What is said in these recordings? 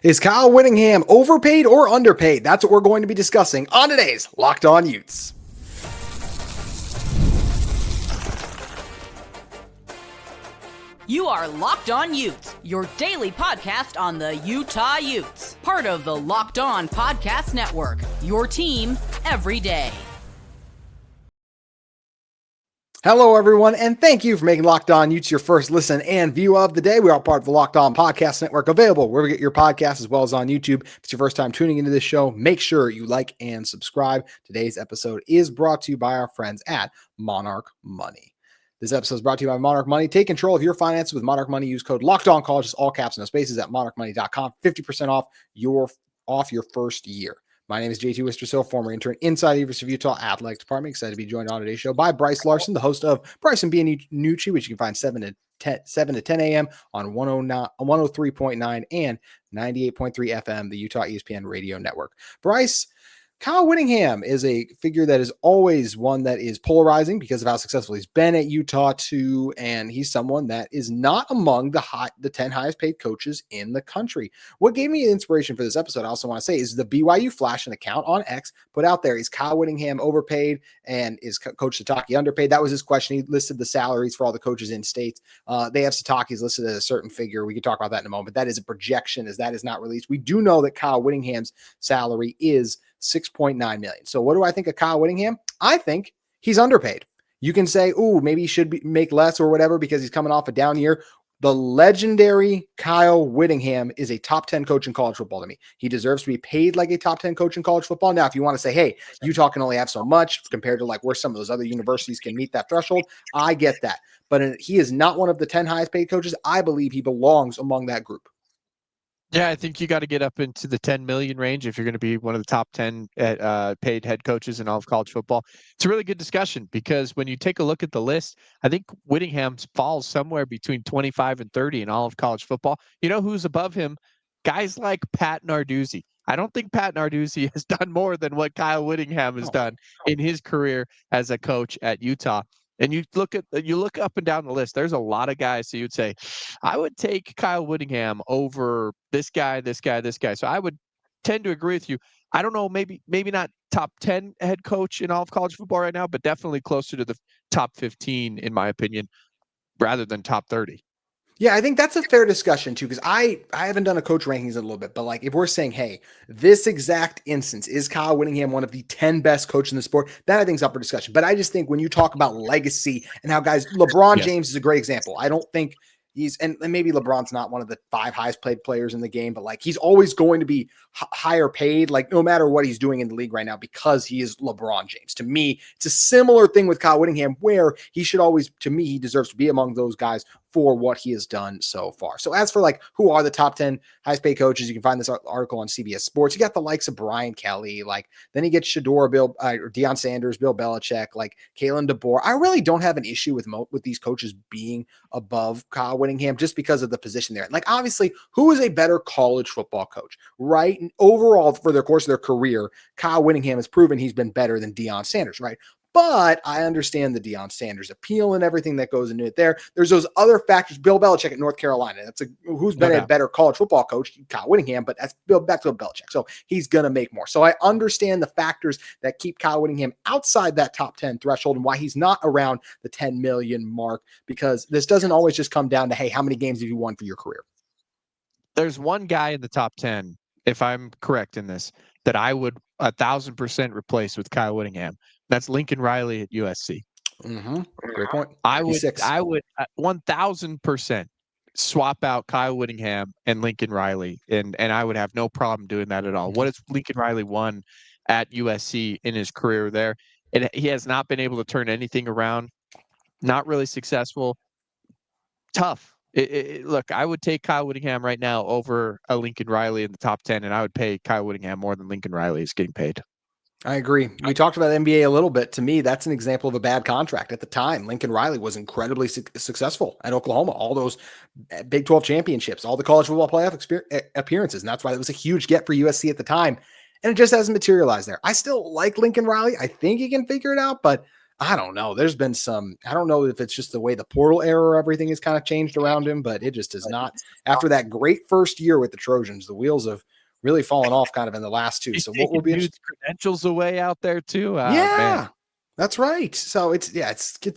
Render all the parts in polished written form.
Is Kyle Whittingham overpaid or underpaid? That's what we're going to be discussing on today's Locked On Utes. You are Locked On Utes, your daily podcast on the Utah Utes. Part of the Locked On Podcast Network, your team every day. Hello, everyone, and thank you for making Locked On Utes your first listen and view of the day. We are part of the Locked On Podcast Network, available wherever you get your podcasts as well as on YouTube. If it's your first time tuning into this show, make sure you like and subscribe. Today's episode is brought to you by our friends at Monarch Money. This episode is brought to you by Monarch Money. Take control of your finances with Monarch Money. Use code LOCKEDONCollege, just all caps, no spaces, at monarchmoney.com. 50% off your first year. My name is JT Wistrcill, former intern inside the University of Utah Athletic Department. Excited to be joined on today's show by Bryce Larson, the host of Bryce and Nucci, which you can find 7 to 10 a.m. on 103.9 and 98.3 FM, the Utah ESPN Radio Network. Bryce, Kyle Whittingham is a figure that is always one that is polarizing because of how successful he's been at Utah too, and he's someone that is not among the 10 highest paid coaches in the country. What gave me inspiration for this episode, I also want to say, is the BYU Flash, an account on X, put out there, is Kyle Whittingham overpaid and is Coach Sataki underpaid? That was his question. He listed the salaries for all the coaches in state. They have Sataki's listed at a certain figure. We can talk about that in a moment. That is a projection, as that is not released. We do know that Kyle Whittingham's salary is $6.9 million. So what do I think of Kyle Whittingham? I think he's underpaid. You can say, ooh, maybe he should make less or whatever because he's coming off a down year. The legendary Kyle Whittingham is a top 10 coach in college football to me. He deserves to be paid like a top 10 coach in college football. Now, if you want to say, hey, Utah can only have so much compared to like where some of those other universities can meet that threshold, I get that. But he is not one of the 10 highest paid coaches. I believe he belongs among that group. Yeah, I think you got to get up into the 10 million range if you're going to be one of the top 10 paid head coaches in all of college football. It's a really good discussion because when you take a look at the list, I think Whittingham falls somewhere between 25 and 30 in all of college football. You know who's above him? Guys like Pat Narduzzi. I don't think Pat Narduzzi has done more than what Kyle Whittingham has done in his career as a coach at Utah. And you look up and down the list, there's a lot of guys. So you'd say, I would take Kyle Whittingham over this guy, this guy, this guy. So I would tend to agree with you. I don't know, maybe not top 10 head coach in all of college football right now, but definitely closer to the top 15, in my opinion, rather than top 30. Yeah, I think that's a fair discussion too, because I haven't done a coach rankings in a little bit, but like if we're saying, hey, this exact instance, is Kyle Whittingham one of the 10 best coaches in the sport? That I think is up for discussion. But I just think when you talk about legacy and how guys, LeBron James is a great example. I don't think and maybe LeBron's not one of the 5 highest paid players in the game, but like he's always going to be higher paid, like no matter what he's doing in the league right now, because he is LeBron James. To me, it's a similar thing with Kyle Whittingham, where he should always, to me, he deserves to be among those guys for what he has done so far. So as for like who are the top 10 highest paid coaches, you can find this article on CBS Sports. You got the likes of Brian Kelly, like then you get Shador, or Deion Sanders, Bill Belichick, like Kalen DeBoer. I really don't have an issue with these coaches being above Kyle Whittingham just because of the position there. Like obviously, who is a better college football coach, right? And overall, for the course of their career, Kyle Whittingham has proven he's been better than Deion Sanders, right? But I understand the Deion Sanders appeal and everything that goes into it there. There's those other factors. Bill Belichick at North Carolina. Who's been a better college football coach? Kyle Whittingham, but that's back to Bill Belichick. So he's going to make more. So I understand the factors that keep Kyle Whittingham outside that top 10 threshold and why he's not around the 10 million mark, because this doesn't always just come down to, hey, how many games have you won for your career? There's one guy in the top 10, if I'm correct in this, that I would 1,000% replace with Kyle Whittingham. That's Lincoln Riley at USC. Mm-hmm. Great point. I would 1,000% swap out Kyle Whittingham and Lincoln Riley, and I would have no problem doing that at all. What has Lincoln Riley won at USC in his career there? And he has not been able to turn anything around. Not really successful. Tough. Look, I would take Kyle Whittingham right now over a Lincoln Riley in the top 10, and I would pay Kyle Whittingham more than Lincoln Riley is getting paid. I agree. We talked about the NBA a little bit. To me, that's an example of a bad contract. At the time, Lincoln Riley was incredibly successful at Oklahoma, all those Big 12 championships, all the college football playoff appearances. And that's why it was a huge get for USC at the time. And it just hasn't materialized there. I still like Lincoln Riley. I think he can figure it out, but I don't know. There's been I don't know if it's just the way the portal era, everything has kind of changed around him, but it just does not. After that great first year with the Trojans, the wheels have really fallen off kind of in the last two. He's So what will taking be dude's credentials away out there too. Man. Yeah, that's right. So it's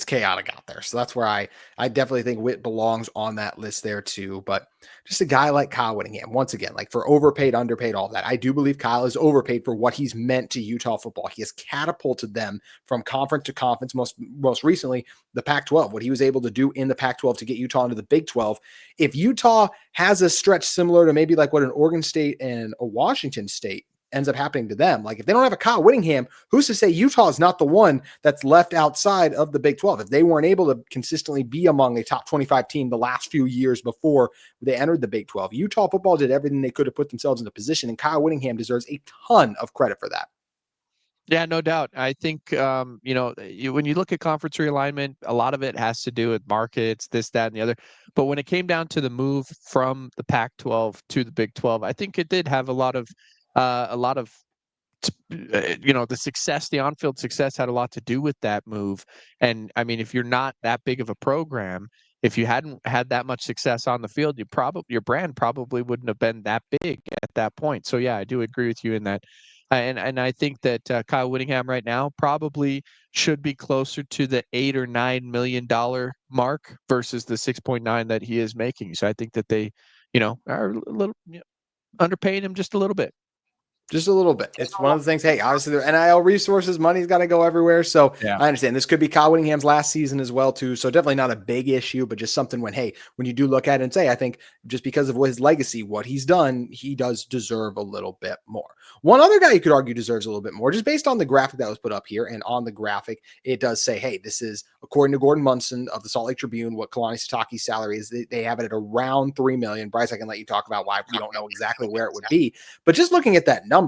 chaotic out there. So that's where I definitely think Witt belongs on that list there too. But just a guy like Kyle Whittingham, once again, like for overpaid, underpaid, all that. I do believe Kyle is overpaid for what he's meant to Utah football. He has catapulted them from conference to conference. Most recently, the Pac-12. What he was able to do in the Pac-12 to get Utah into the Big 12. If Utah has a stretch similar to maybe like what an Oregon State and a Washington State ends up happening to them. Like if they don't have a Kyle Whittingham, who's to say Utah is not the one that's left outside of the Big 12? If they weren't able to consistently be among a top 25 team the last few years before they entered the Big 12, Utah football did everything they could to put themselves in a position, and Kyle Whittingham deserves a ton of credit for that. Yeah, no doubt. I think, when you look at conference realignment, a lot of it has to do with markets, this, that, and the other. But when it came down to the move from the Pac-12 to the Big 12, I think it did have a lot of the success, the on-field success had a lot to do with that move. And I mean, if you're not that big of a program, if you hadn't had that much success on the field, your brand probably wouldn't have been that big at that point. So yeah, I do agree with you in that. And I think that Kyle Whittingham right now probably should be closer to the $8 or $9 million mark versus the 6.9 that he is making. So I think that they, are a little underpaying him just a little bit. Just a little bit. It's one of the things. Hey, obviously, their NIL resources, money's got to go everywhere. So yeah. I understand this could be Kyle Whittingham's last season as well, too. So definitely not a big issue, but just something when you do look at it and say, I think just because of his legacy, what he's done, he does deserve a little bit more. One other guy you could argue deserves a little bit more, just based on the graphic that was put up here. And on the graphic, it does say, hey, this is, according to Gordon Munson of the Salt Lake Tribune, what Kalani Sitake's salary is. They have it at around $3 million. Bryce, I can let you talk about why we don't know exactly where it would be. But just looking at that number,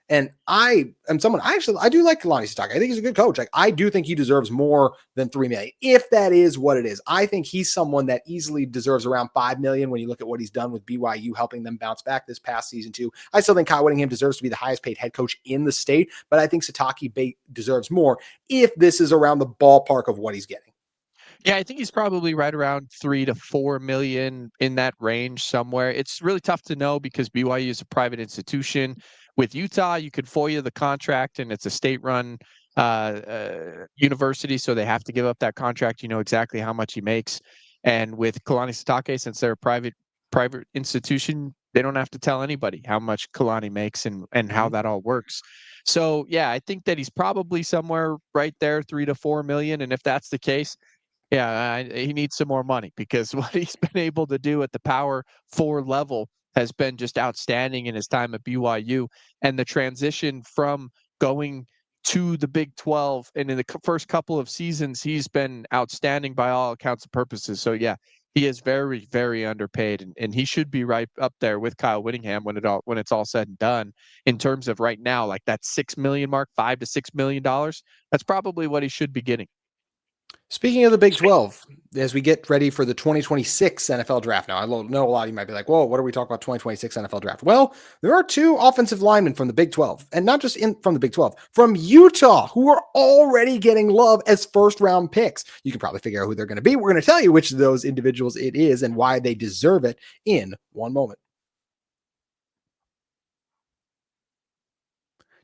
and I am someone I do like Kalani Sitake. I think he's a good coach. Like I do think he deserves more than $3 million, if that is what it is. I think he's someone that easily deserves around $5 million when you look at what he's done with BYU, helping them bounce back this past season too. I still think Kyle Whittingham deserves to be the highest paid head coach in the state, but I think Sitake deserves more if this is around the ballpark of what he's getting. Yeah, I think he's probably right around $3 to $4 million, in that range somewhere. It's really tough to know because BYU is a private institution. With Utah, you could FOIA the contract, and it's a state-run university, so they have to give up that contract. You know exactly how much he makes. And with Kalani Sitake, since they're a private institution, they don't have to tell anybody how much Kalani makes and how that all works. So yeah, I think that he's probably somewhere right there, $3 to $4 million. And if that's the case, yeah, he needs some more money, because what he's been able to do at the Power 4 level has been just outstanding in his time at BYU. And the transition from going to the Big 12, and in the first couple of seasons, he's been outstanding by all accounts and purposes. So yeah, he is very, very underpaid, and he should be right up there with Kyle Whittingham when it's all said and done. In terms of right now, like that $6 million mark, $5 to $6 million, that's probably what he should be getting. Speaking of the Big 12, as we get ready for the 2026 NFL draft now, I know a lot of you might be like, whoa, what are we talking about 2026 NFL draft? Well, there are two offensive linemen from the Big 12, and not just from the Big 12, from Utah, who are already getting love as first-round picks. You can probably figure out who they're going to be. We're going to tell you which of those individuals it is and why they deserve it in one moment.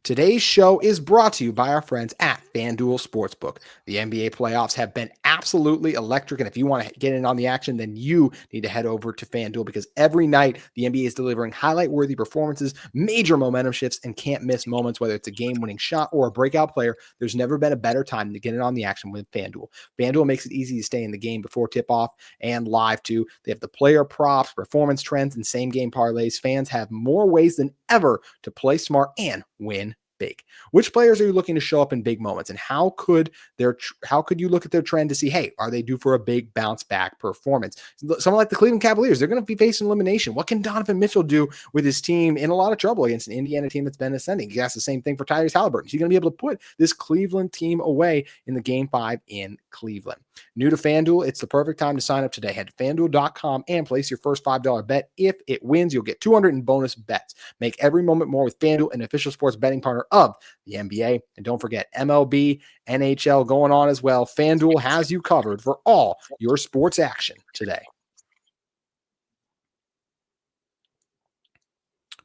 Today's show is brought to you by our friends at FanDuel Sportsbook. The NBA playoffs have been absolutely electric, and if you want to get in on the action, then you need to head over to FanDuel, because every night the NBA is delivering highlight-worthy performances, major momentum shifts, and can't-miss moments, whether it's a game-winning shot or a breakout player. There's never been a better time to get in on the action with FanDuel. FanDuel makes it easy to stay in the game before tip-off and live, too. They have the player props, performance trends, and same-game parlays. Fans have more ways than ever to play smart and win big. Which players are you looking to show up in big moments, and how could you look at their trend to see, hey, are they due for a big bounce back performance? Someone like the Cleveland Cavaliers, they're going to be facing elimination. What can Donovan Mitchell do with his team in a lot of trouble against an Indiana team that's been ascending? You ask the same thing for Tyrese Halliburton. Is he going to be able to put this Cleveland team away in the Game 5 in Cleveland? New to FanDuel, it's the perfect time to sign up today. Head to FanDuel.com and place your first $5 bet. If it wins, you'll get 200 in bonus bets. Make every moment more with FanDuel, an official sports betting partner of the NBA. And don't forget, MLB, NHL going on as well. FanDuel has you covered for all your sports action today.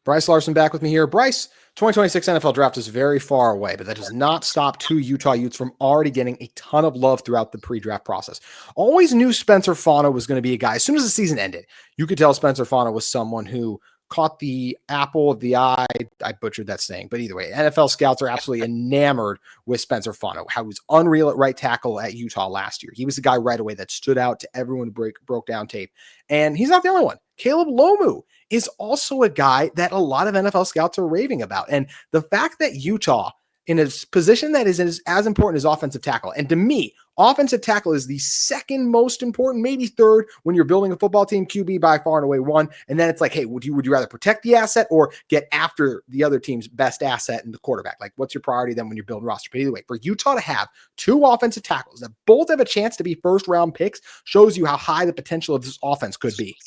Bryce Larson back with me here. Bryce, 2026 NFL draft is very far away, but that does not stop two Utah Utes from already getting a ton of love throughout the pre-draft process. Always knew Spencer Fano was going to be a guy. As soon as the season ended, you could tell Spencer Fano was someone who caught the apple of the eye. I butchered that saying, but either way, NFL scouts are absolutely enamored with Spencer Fano, how he was unreal at right tackle at Utah last year. He was the guy right away that stood out to everyone who broke down tape. And he's not the only one. Caleb Lomu is also a guy that a lot of NFL scouts are raving about. And the fact that Utah, in a position that is as important as offensive tackle, and to me, offensive tackle is the second most important, maybe third, when you're building a football team. QB by far and away one. And then it's like, hey, would you rather protect the asset or get after the other team's best asset in the quarterback? Like, what's your priority then when you're building roster? But either way, for Utah to have two offensive tackles that both have a chance to be first-round picks shows you how high the potential of this offense could be.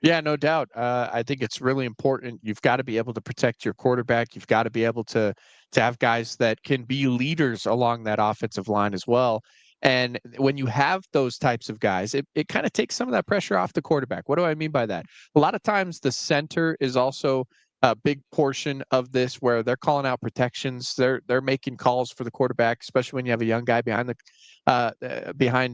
Yeah, no doubt. I think it's really important. You've got to be able to protect your quarterback. You've got to be able to have guys that can be leaders along that offensive line as well. And when you have those types of guys, it kind of takes some of that pressure off the quarterback. What do I mean by that? A lot of times the center is also a big portion of this where they're calling out protections. They're making calls for the quarterback, especially when you have a young guy behind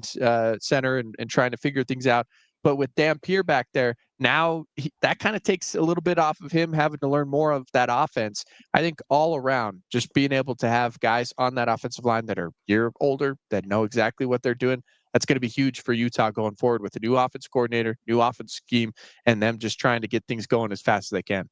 center and trying to figure things out. But with Dampier back there, now that kind of takes a little bit off of him having to learn more of that offense. I think all around, just being able to have guys on that offensive line that are a year older, that know exactly what they're doing, that's going to be huge for Utah going forward with a new offense coordinator, new offense scheme, and them just trying to get things going as fast as they can.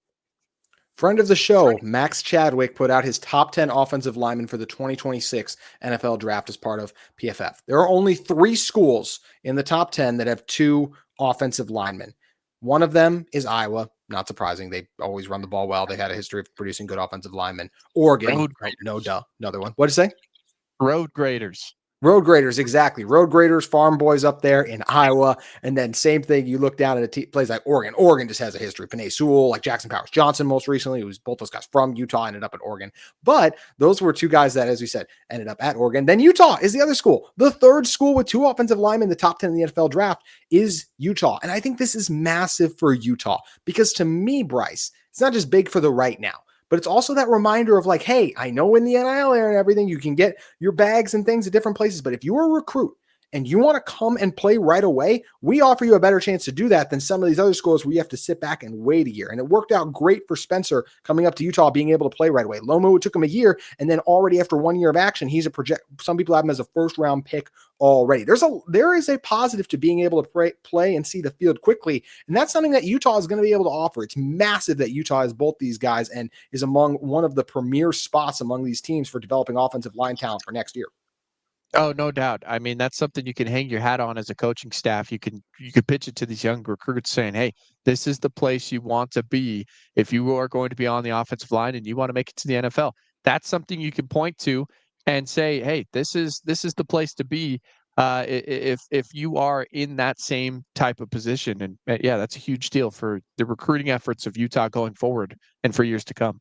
Friend of the show, Max Chadwick, put out his top 10 offensive linemen for the 2026 NFL draft as part of PFF. There are only 3 schools in the top 10 that have 2 offensive linemen. One of them is Iowa. Not surprising. They always run the ball well. They had a history of producing good offensive linemen. Oregon. Another one. What did you say? Road graders. Road graders, exactly. Road graders, farm boys up there in Iowa. And then same thing, you look down at a place like Oregon. Oregon just has a history. Penei Sewell, like Jackson Powers Johnson most recently, who was both those guys from Utah, ended up at Oregon. But those were 2 guys that, as we said, ended up at Oregon. Then Utah is the other school. The third school with 2 offensive linemen in the top 10 in the NFL draft is Utah. And I think this is massive for Utah because to me, Bryce, it's not just big for the right now, but it's also that reminder of like, hey, I know in the NIL era and everything, you can get your bags and things at different places. But if you are a recruit and you want to come and play right away, we offer you a better chance to do that than some of these other schools where you have to sit back and wait a year. And it worked out great for Spencer coming up to Utah, being able to play right away. Lomu, it took him a year. And then already after 1 year of action, he's some people have him as a first round pick already. There is a positive to being able to play and see the field quickly. And that's something that Utah is going to be able to offer. It's massive that Utah has both these guys and is among one of the premier spots among these teams for developing offensive line talent for next year. Oh, no doubt. I mean, that's something you can hang your hat on as a coaching staff. You can pitch it to these young recruits saying, hey, this is the place you want to be if you are going to be on the offensive line and you want to make it to the NFL. That's something you can point to and say, hey, this is the place to be if you are in that same type of position. And yeah, that's a huge deal for the recruiting efforts of Utah going forward and for years to come.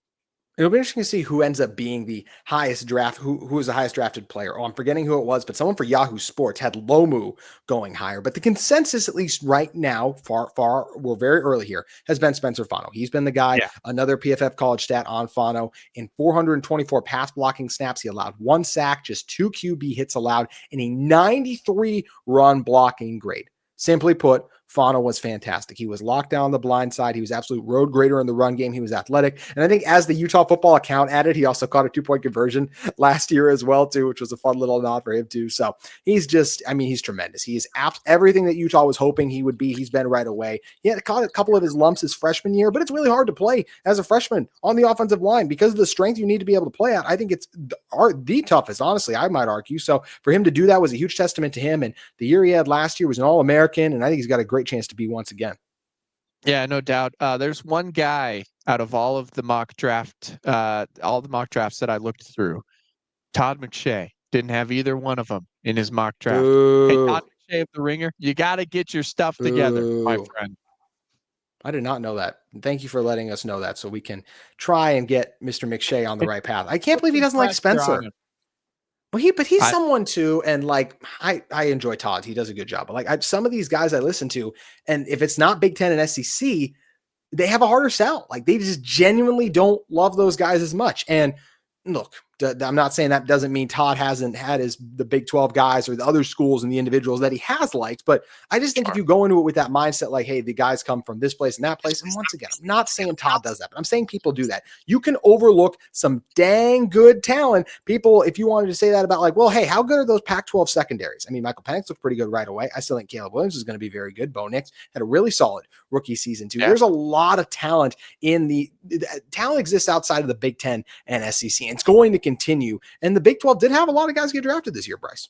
It'll be interesting to see who ends up being the highest draft, who is the highest drafted player. Oh, I'm forgetting who it was, but someone for Yahoo Sports had Lomu going higher. But the consensus, at least right now, we're very early here, has been Spencer Fano. He's been the guy, Another PFF college stat on Fano. In 424 pass blocking snaps, he allowed 1 sack, just 2 QB hits allowed, and a 93 run blocking grade. Simply put, Fano was fantastic. He was locked down on the blind side. He was absolute road grader in the run game. He was athletic. And I think as the Utah football account added, he also caught a 2-point conversion last year as well, too, which was a fun little nod for him, too. So he's he's tremendous. He is everything that Utah was hoping he would be. He's been right away. He had caught a couple of his lumps his freshman year, but it's really hard to play as a freshman on the offensive line because of the strength you need to be able to play at. I think it's the toughest, honestly, I might argue. So for him to do that was a huge testament to him. And the year he had last year was an All-American, and I think he's got a great chance to be once again. Yeah, no doubt. There's one guy out of all the mock drafts that I looked through. Todd McShay didn't have either one of them in his mock draft. Boo. Hey, Todd McShay of the Ringer, you got to get your stuff together, my friend. I did not know that. Thank you for letting us know that so we can try and get Mr. McShay on the right path. I can't believe he doesn't like Spencer. Well, he's someone too, and like I enjoy Todd. He does a good job. But like some of these guys I listen to, and if it's not Big Ten and SEC, they have a harder sell. Like they just genuinely don't love those guys as much. And look, I'm not saying that doesn't mean Todd hasn't had the Big 12 guys or the other schools and the individuals that he has liked, but I just think if you go into it with that mindset, like, hey, the guys come from this place and that place. And once again, I'm not saying Todd does that, but I'm saying people do that. You can overlook some dang good talent. People, if you wanted to say that about like, well, hey, how good are those Pac-12 secondaries? I mean, Michael Penix looked pretty good right away. I still think Caleb Williams is going to be very good. Bo Nix had a really solid rookie season too. Yeah. There's a lot of talent talent exists outside of the Big Ten and SEC, and it's going to continue. And the Big 12 did have a lot of guys get drafted this year, Bryce.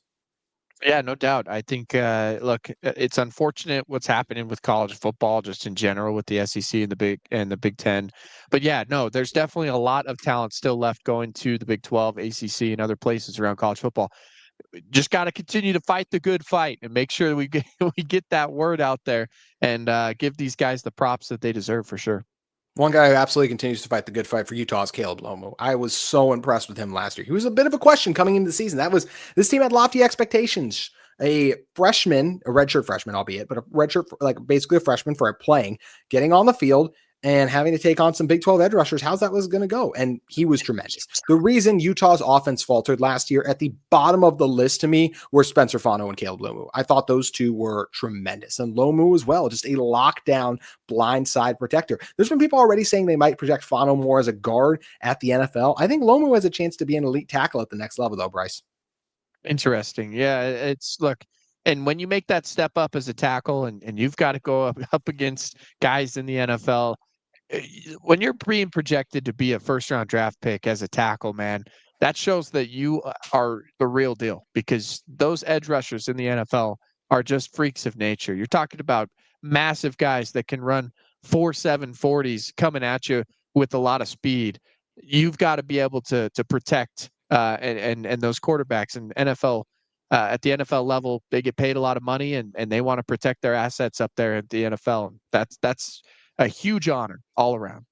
Yeah, no doubt. I think, look, it's unfortunate what's happening with college football just in general with the SEC and the Big Ten. But yeah, no, there's definitely a lot of talent still left going to the Big 12, ACC, and other places around college football. Just got to continue to fight the good fight and make sure we get that word out there and give these guys the props that they deserve for sure. One guy who absolutely continues to fight the good fight for Utah is Caleb Lomu. I was so impressed with him last year. He was a bit of a question coming into the season. This team had lofty expectations. A redshirt freshman, albeit, but a redshirt, like basically a freshman for playing, getting on the field and having to take on some Big 12 edge rushers. How's that was going to go? And he was tremendous. The reason Utah's offense faltered last year at the bottom of the list to me were Spencer Fano and Caleb Lomu. I thought those two were tremendous. And Lomu as well, just a lockdown blindside protector. There's been people already saying they might project Fano more as a guard at the NFL. I think Lomu has a chance to be an elite tackle at the next level though, Bryce. Interesting. Yeah, look, and when you make that step up as a tackle and you've got to go up against guys in the NFL, when you're being projected to be a first-round draft pick as a tackle, man, that shows that you are the real deal because those edge rushers in the NFL are just freaks of nature. You're talking about massive guys that can run 4.7 40s coming at you with a lot of speed. You've got to be able to protect and those quarterbacks and NFL at the NFL level, they get paid a lot of money and they want to protect their assets up there at the NFL. That's a huge honor all around.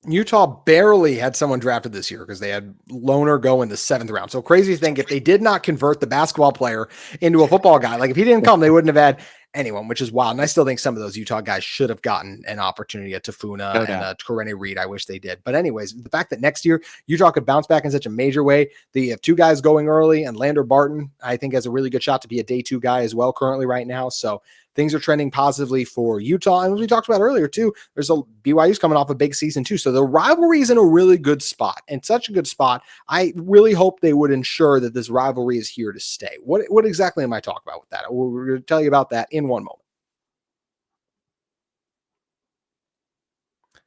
Utah barely had someone drafted this year because they had Loner go in the 7th round. So crazy to think if they did not convert the basketball player into a football guy, like if he didn't come, they wouldn't have had anyone, which is wild. And I still think some of those Utah guys should have gotten an opportunity at Tafuna and Corene Reed. I wish they did. But anyways, the fact that next year Utah could bounce back in such a major way, they have 2 guys going early, and Lander Barton, I think, has a really good shot to be a day 2 guy as well currently right now. So things are trending positively for Utah. And as we talked about earlier too, there's BYU's coming off a big season too. So the rivalry is in a really good spot, and such a good spot. I really hope they would ensure that this rivalry is here to stay. What exactly am I talking about with that? We're going to tell you about that in one moment.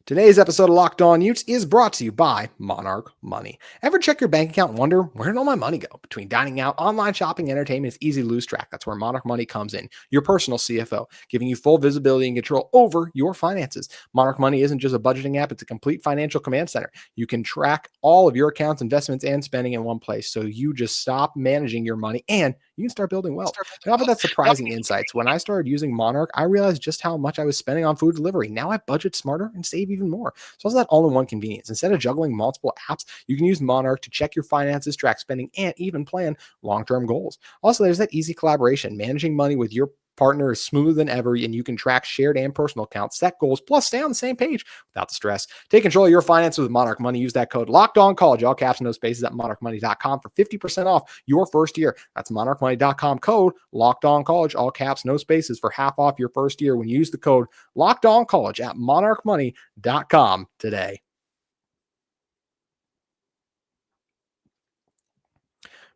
Today's episode of Locked On Utes is brought to you by Monarch Money. Ever check your bank account and wonder, where did all my money go? Between dining out, online shopping, entertainment, it's easy to lose track. That's where Monarch Money comes in, your personal CFO, giving you full visibility and control over your finances. Monarch Money isn't just a budgeting app, it's a complete financial command center. You can track all of your accounts, investments, and spending in one place, so you just stop managing your money and you can start building wealth. Now, but that's surprising insights. When I started using Monarch, I realized just how much I was spending on food delivery. Now I budget smarter and save even more. So it's that all-in-one convenience. Instead of juggling multiple apps, you can use Monarch to check your finances, track spending, and even plan long-term goals. Also, there's that easy collaboration. Managing money with your partner is smoother than ever, and you can track shared and personal accounts, set goals, plus stay on the same page without the stress. Take control of your finances with Monarch Money. Use that code LOCKEDONCollege, all caps and no spaces, at monarchmoney.com for 50% off your first year. That's monarchmoney.com, code LOCKEDONCollege, all caps, no spaces, for half off your first year when you use the code LOCKEDONCollege at monarchmoney.com today.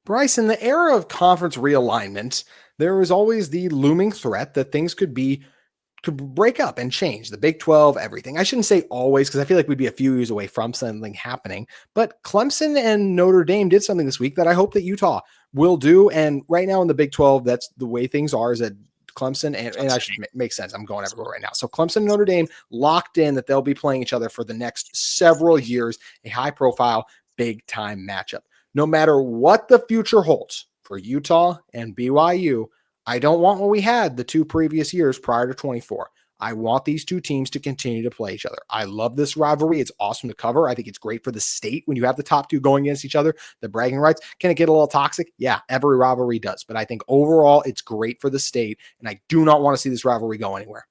Bryce, in the era of conference realignment, there was always the looming threat that things could break up and change. The Big 12, everything. I shouldn't say always, because I feel like we'd be a few years away from something happening. But Clemson and Notre Dame did something this week that I hope that Utah will do. And right now in the Big 12, that's the way things are, is that Clemson, and I should make sense. I'm going everywhere right now. So Clemson and Notre Dame locked in that they'll be playing each other for the next several years, a high-profile, big-time matchup. No matter what the future holds for Utah and BYU, I don't want what we had the 2 previous years prior to 24. I want these 2 teams to continue to play each other. I love this rivalry. It's awesome to cover. I think it's great for the state when you have the top 2 going against each other, the bragging rights. Can it get a little toxic? Yeah, every rivalry does. But I think overall, it's great for the state, and I do not want to see this rivalry go anywhere.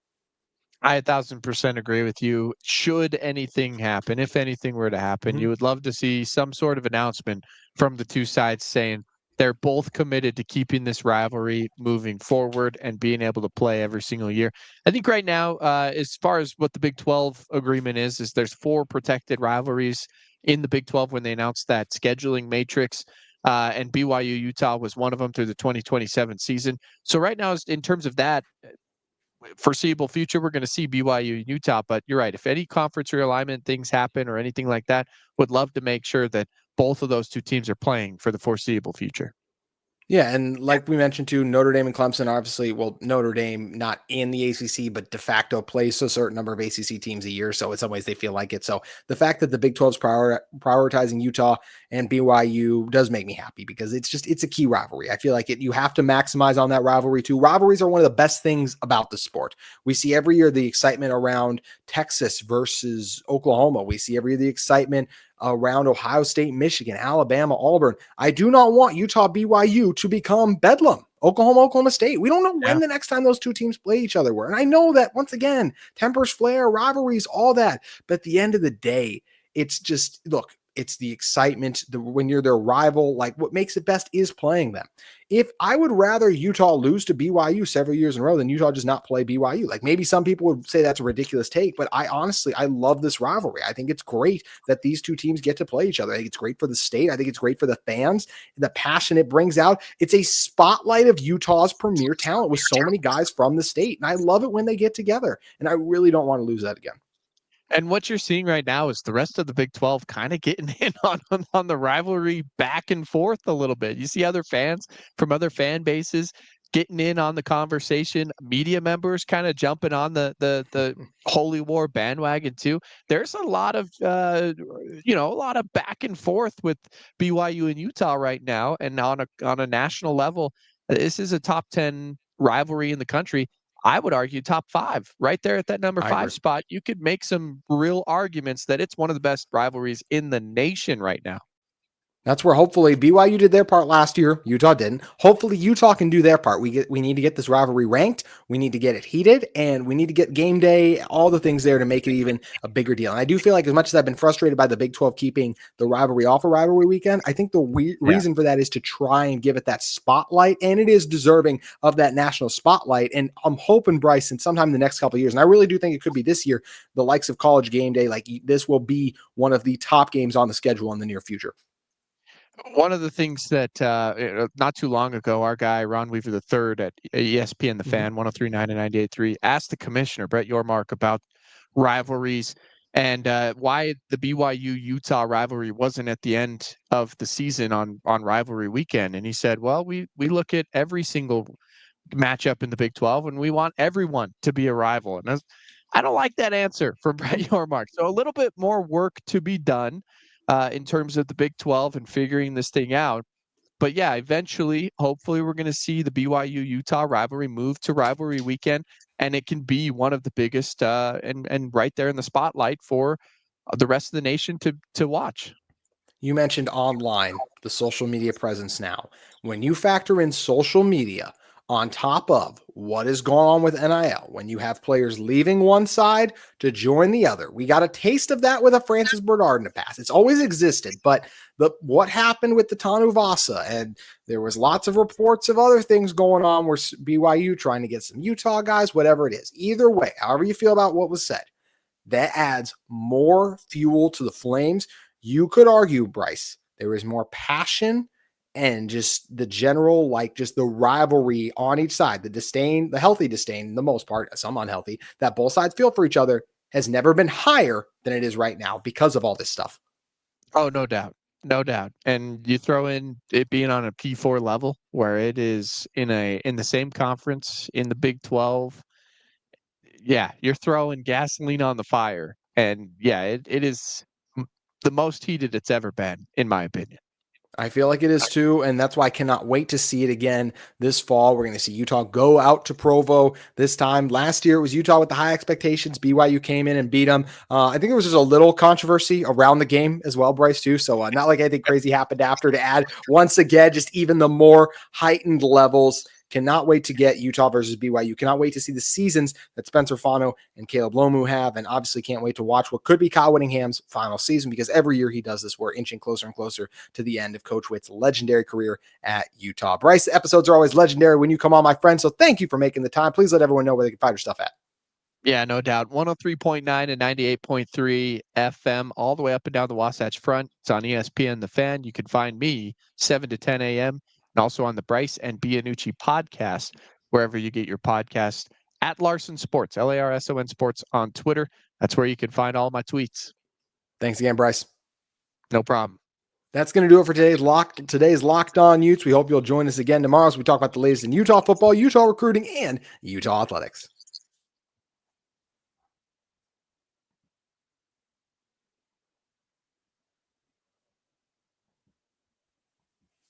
I 1,000% agree with you. Should anything happen, if anything were to happen, you would love to see some sort of announcement from the 2 sides saying they're both committed to keeping this rivalry moving forward and being able to play every single year. I think right now, as far as what the Big 12 agreement is there's 4 protected rivalries in the Big 12 when they announced that scheduling matrix. And BYU Utah was one of them through the 2027 season. So right now, in terms of that, foreseeable future, we're going to see BYU and Utah, but you're right. If any conference realignment things happen or anything like that, would love to make sure that both of those 2 teams are playing for the foreseeable future. Yeah, and like we mentioned too, Notre Dame and Clemson, obviously, well, Notre Dame not in the ACC, but de facto plays a certain number of ACC teams a year. So in some ways they feel like it. So the fact that the Big 12 is prioritizing Utah and BYU does make me happy because it's a key rivalry. I feel like you have to maximize on that rivalry too. Rivalries are one of the best things about the sport. We see every year the excitement around Texas versus Oklahoma. We see every year the excitement around Ohio State, Michigan, Alabama, Auburn. I do not want Utah BYU to become Bedlam. Oklahoma State. We don't know when the next time those 2 teams play each other were. And I know that once again, tempers flare, rivalries, all that. But at the end of the day, it's just, look, it's the excitement when you're their rival. Like what makes it best is playing them. If I would rather Utah lose to BYU several years in a row than Utah just not play BYU. Like maybe some people would say that's a ridiculous take, but I love this rivalry. I think it's great that these 2 teams get to play each other. I think it's great for the state. I think it's great for the fans, the passion it brings out. It's a spotlight of Utah's premier talent with so many guys from the state. And I love it when they get together. And I really don't want to lose that again. And what you're seeing right now is the rest of the Big 12 kind of getting in on the rivalry back and forth a little bit. You see other fans from other fan bases getting in on the conversation, media members kind of jumping on the Holy War bandwagon too. There's a lot of a lot of back and forth with BYU and Utah right now, and on a national level, this is a top 10 rivalry in the country. I would argue top 5 right there at that number 5 spot. You could make some real arguments that it's one of the best rivalries in the nation right now. That's where hopefully BYU did their part last year. Utah didn't. Hopefully Utah can do their part. We need to get this rivalry ranked. We need to get it heated, and we need to get game day, all the things there to make it even a bigger deal. And I do feel like as much as I've been frustrated by the Big 12 keeping the rivalry off a rivalry weekend, I think the reason for that is to try and give it that spotlight, and it is deserving of that national spotlight. And I'm hoping, Bryce, and sometime in the next couple of years, and I really do think it could be this year, the likes of College Game Day, like this will be one of the top games on the schedule in the near future. One of the things that not too long ago, our guy Ron Weaver III at ESPN, the Fan, 103.9 and 98.3, asked the commissioner Brett Yormark about rivalries and why the BYU Utah rivalry wasn't at the end of the season on rivalry weekend. And he said, "Well, we look at every single matchup in the Big 12, and we want everyone to be a rival." And I don't like that answer from Brett Yormark. So a little bit more work to be done in terms of the Big 12 and figuring this thing out. But yeah, eventually, hopefully, we're going to see the BYU-Utah rivalry move to rivalry weekend, and it can be one of the biggest and right there in the spotlight for the rest of the nation to watch. You mentioned online, the social media presence now. When you factor in social media on top of what is going on with NIL, when you have players leaving one side to join the other, we got a taste of that with a Francis Bernard in the past. It's always existed, but what happened with the Tanu Vasa, and there was lots of reports of other things going on where BYU trying to get some Utah guys, whatever it is. Either way, however you feel about what was said, that adds more fuel to the flames. You could argue, Bryce, there is more passion and just the general, like just the rivalry on each side, the disdain, the healthy disdain, the most part, some unhealthy, that both sides feel for each other has never been higher than it is right now because of all this stuff. Oh, no doubt. No doubt. And you throw in it being on a P4 level where it is in the same conference in the Big 12. Yeah, you're throwing gasoline on the fire. And yeah, it is the most heated it's ever been, in my opinion. I feel like it is too, and that's why I cannot wait to see it again this fall. We're going to see Utah go out to Provo this time. Last year, it was Utah with the high expectations. BYU came in and beat them. I think there was just a little controversy around the game as well, Bryce, too. So not like anything crazy happened after to add, once again, just even the more heightened levels. Cannot wait to get Utah versus BYU. Cannot wait to see the seasons that Spencer Fano and Caleb Lomu have. And obviously can't wait to watch what could be Kyle Whittingham's final season, because every year he does this, we're inching closer and closer to the end of Coach Witt's legendary career at Utah. Bryce, the episodes are always legendary when you come on, my friend. So thank you for making the time. Please let everyone know where they can find your stuff at. Yeah, no doubt. 103.9 and 98.3 FM, all the way up and down the Wasatch Front. It's on ESPN The Fan. You can find me 7 to 10 a.m. and also on the Bryce and Bianucci podcast, wherever you get your podcast, at Larson Sports, LARSON Sports on Twitter. That's where you can find all my tweets. Thanks again, Bryce. No problem. That's going to do it for today's Locked On Utes. We hope you'll join us again tomorrow as we talk about the latest in Utah football, Utah recruiting, and Utah athletics.